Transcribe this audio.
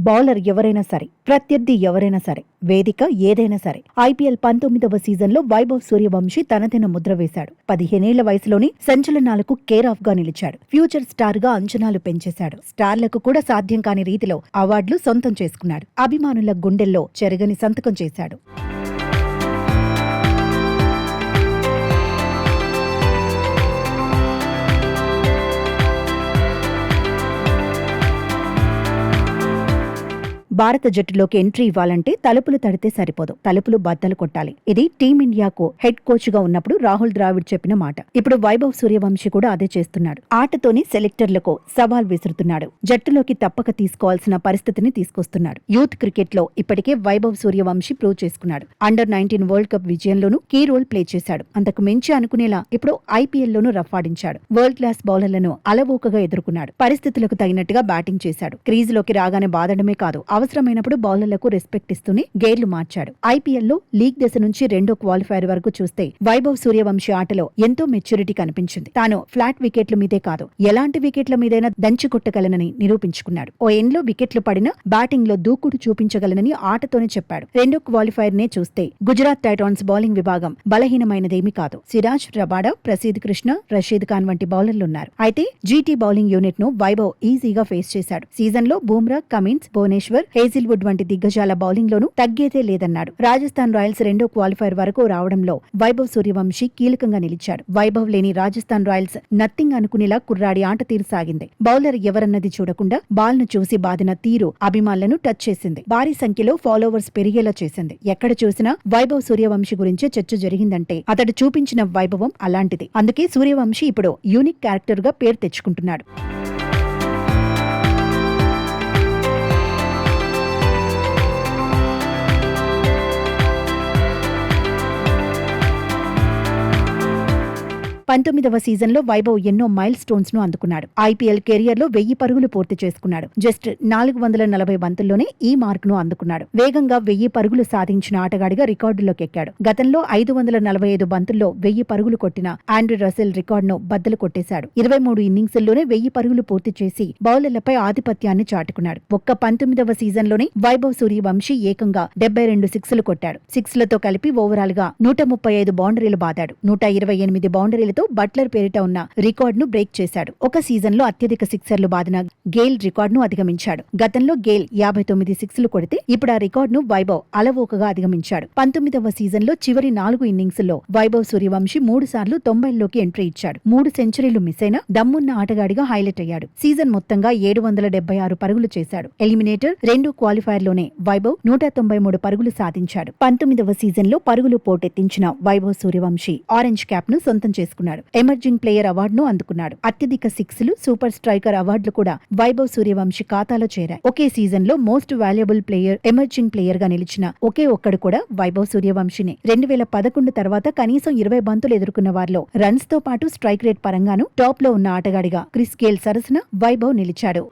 Bowler ఎవరైనా సరే, ప్రత్యర్థి ఎవరైనా సరే, వేదిక ఏదైనా సరే, ఐపీఎల్ 19వ సీజన్లో వైభవ్ సూర్యవంశీ తనదైన ముద్ర వేశాడు. 15 ఏళ్ల వయసులోనే సంచలనాలకు కేర్ ఆఫ్ గా నిలిచాడు. ఫ్యూచర్ స్టార్ గా అంచనాలు పెంచేశాడు. స్టార్లకు కూడా సాధ్యం కాని రీతిలో అవార్డులు సొంతం చేసుకున్నాడు. అభిమానుల గుండెల్లో చెరగని సంతకం చేశాడు. భారత జట్టులోకి ఎంట్రీ ఇవ్వాలంటే తలుపులు తడితే సరిపోదు, తలుపులు బద్దలు కొట్టాలి. ఇది టీమిండియాకు హెడ్ కోచ్ గా ఉన్నప్పుడు రాహుల్ ద్రావిడ్ చెప్పిన మాట. ఇప్పుడు వైభవ్ సూర్యవంశీ కూడా అదే చేస్తున్నాడు. ఆటతోని సెలెక్టర్లకు సవాల్ విసురుతున్నాడు. జట్టులోకి తప్పక తీసుకోవాల్సిన పరిస్థితిని తీసుకొస్తున్నాడు. యూత్ క్రికెట్ లో ఇప్పటికే వైభవ్ సూర్యవంశీ ప్రూవ్ చేసుకున్నాడు. అండర్-19 వరల్డ్ కప్ విజయంలోనూ కీ రోల్ ప్లే చేశాడు. అంతకు మించి అనుకునేలా ఇప్పుడు ఐపీఎల్ లోనూ రఫాడించాడు. వరల్డ్ క్లాస్ బౌలర్లను అలవోకగా ఎదుర్కొన్నాడు. పరిస్థితులకు తగినట్టుగా బ్యాటింగ్ చేశాడు. క్రీజులోకి రాగానే బాదడమే కాదు, అవసరమైనప్పుడు బౌలర్లకు రెస్పెక్ట్ ఇస్తూనే గేర్లు మార్చాడు. ఐపీఎల్ లో లీగ్ దశ నుంచి రెండో క్వాలిఫైర్ వరకు చూస్తే వైభవ్ సూర్యవంశీ ఆటలో ఎంతో మెచ్యూరిటీ కనిపించింది. తాను ఫ్లాట్ వికెట్ల మీదే కాదు, ఎలాంటి వికెట్ల మీదైనా దంచి కొట్టగలనని నిరూపించుకున్నాడు. ఓ ఎండ్లో వికెట్లు పడినా బ్యాటింగ్ లో దూకుడు చూపించగలనని ఆటతోనే చెప్పాడు. రెండో క్వాలిఫైర్ నే చూస్తే గుజరాత్ టైటాన్స్ బౌలింగ్ విభాగం బలహీనమైనదేమీ కాదు. సిరాజ్, రబాడా, ప్రసీద్ కృష్ణ, రషీద్ ఖాన్ వంటి బౌలర్లున్నారు. అయితే జీటీ బౌలింగ్ యూనిట్ ను వైభవ్ ఈజీగా ఫేస్ చేశాడు. సీజన్ లో బూమ్రా, కమిన్స్, భువనేశ్వర్, హేజిల్వుడ్ వంటి దిగ్గజాల బౌలింగ్ లోనూ తగ్గేదే లేదన్నాడు. రాజస్థాన్ రాయల్స్ రెండో క్వాలిఫైర్ వరకు రావడంలో వైభవ్ సూర్యవంశీ కీలకంగా నిలిచాడు. వైభవ్ లేని రాజస్థాన్ రాయల్స్ నథింగ్ అనుకునేలా కుర్రాడి ఆట తీరు సాగింది. బౌలర్ ఎవరన్నది చూడకుండా బాల్ ను చూసి బాదిన తీరు అభిమానులను టచ్ చేసింది. భారీ సంఖ్యలో ఫాలోవర్స్ పెరిగేలా చేసింది. ఎక్కడ చూసినా వైభవ్ సూర్యవంశీ గురించే చర్చ జరిగిందంటే అతడు చూపించిన వైభవం అలాంటిది. అందుకే సూర్యవంశీ ఇప్పుడు యూనిక్ క్యారెక్టర్ గా పేరు తెచ్చుకుంటున్నాడు. పంతొమ్మిదవ సీజన్లో వైభవ్ ఎన్నో మైల్ స్టోన్స్ ను అందుకున్నాడు. ఐపీఎల్ కెరియర్ లో 1000 పరుగులు పూర్తి చేసుకున్నాడు. జస్ట్ 440 బంతుల్లోనే ఈ మార్క్ ను అందుకున్నాడు. వేగంగా 1000 పరుగులు సాధించిన ఆటగాడిగా రికార్డులోకి ఎక్కాడు. గతంలో 545 బంతుల్లో 1000 పరుగులు కొట్టిన ఆండ్రూ రసెల్ రికార్డును బద్దలు కొట్టేశాడు. 23 ఇన్నింగ్స్ల్లోనే 1000 పరుగులు పూర్తి చేసి బౌలర్లపై ఆధిపత్యాన్ని చాటుకున్నాడు. ఒక్క 19వ సీజన్లోనే వైభవ్ సూర్యవంశీ ఏకంగా 72 సిక్స్లు కొట్టాడు. సిక్స్లతో కలిపి ఓవరాల్ గా 135 బౌండరీలు బాదాడు. 128 బౌండరీలతో బట్లర్ పేరిట ఉన్న రికార్డును బ్రేక్ చేశాడు. ఒక సీజన్లో అత్యధిక సిక్సర్లు బాదిన గేల్ రికార్డును అధిగమించాడు. గతంలో గేల్ 59 సిక్స్లు కొడితే ఇప్పుడు ఆ రికార్డును వైభవ్ అలవోకగా అధిగమించాడు. 19వ సీజన్లో చివరి 4 ఇన్నింగ్స్లో వైభవ్ సూర్యవంశీ 3 సార్లు 90లోకి ఎంట్రీ ఇచ్చాడు. 3 సెంచరీలు మిస్ అయినా దమ్మున్న ఆటగాడిగా హైలైట్ అయ్యాడు. సీజన్ మొత్తంగా 776 పరుగులు చేశాడు. ఎలిమినేటర్ రెండో క్వాలిఫైర్లోనే వైభవ్ 193 పరుగులు సాధించాడు. 19వ సీజన్లో పరుగులు పోటెత్తించిన వైభవ్ సూర్యవంశీ ఆరెంజ్ క్యాప్ ను సొంతం చేసుకున్నాడు. ఎమర్జింగ్ ప్లేయర్ అవార్డును అందుకున్నాడు. అత్యధిక సిక్స్లు, సూపర్ స్ట్రైకర్ అవార్డులు కూడా వైభవ్ సూర్యవంశీ ఖాతాలో చేరాయి. ఒకే సీజన్ లో most valuable player, emerging player గా నిలిచిన ఒకే ఒక్కడు కూడా వైభవ్ సూర్యవంశీనే. 2011 తర్వాత కనీసం 20 బంతులు ఎదుర్కొన్న వారిలో రన్స్ తో పాటు స్ట్రైక్ రేట్ పరంగాను టాప్ లో ఉన్న ఆటగాడిగా క్రిస్ గేల్ సరసన వైభవ్ నిలిచాడు.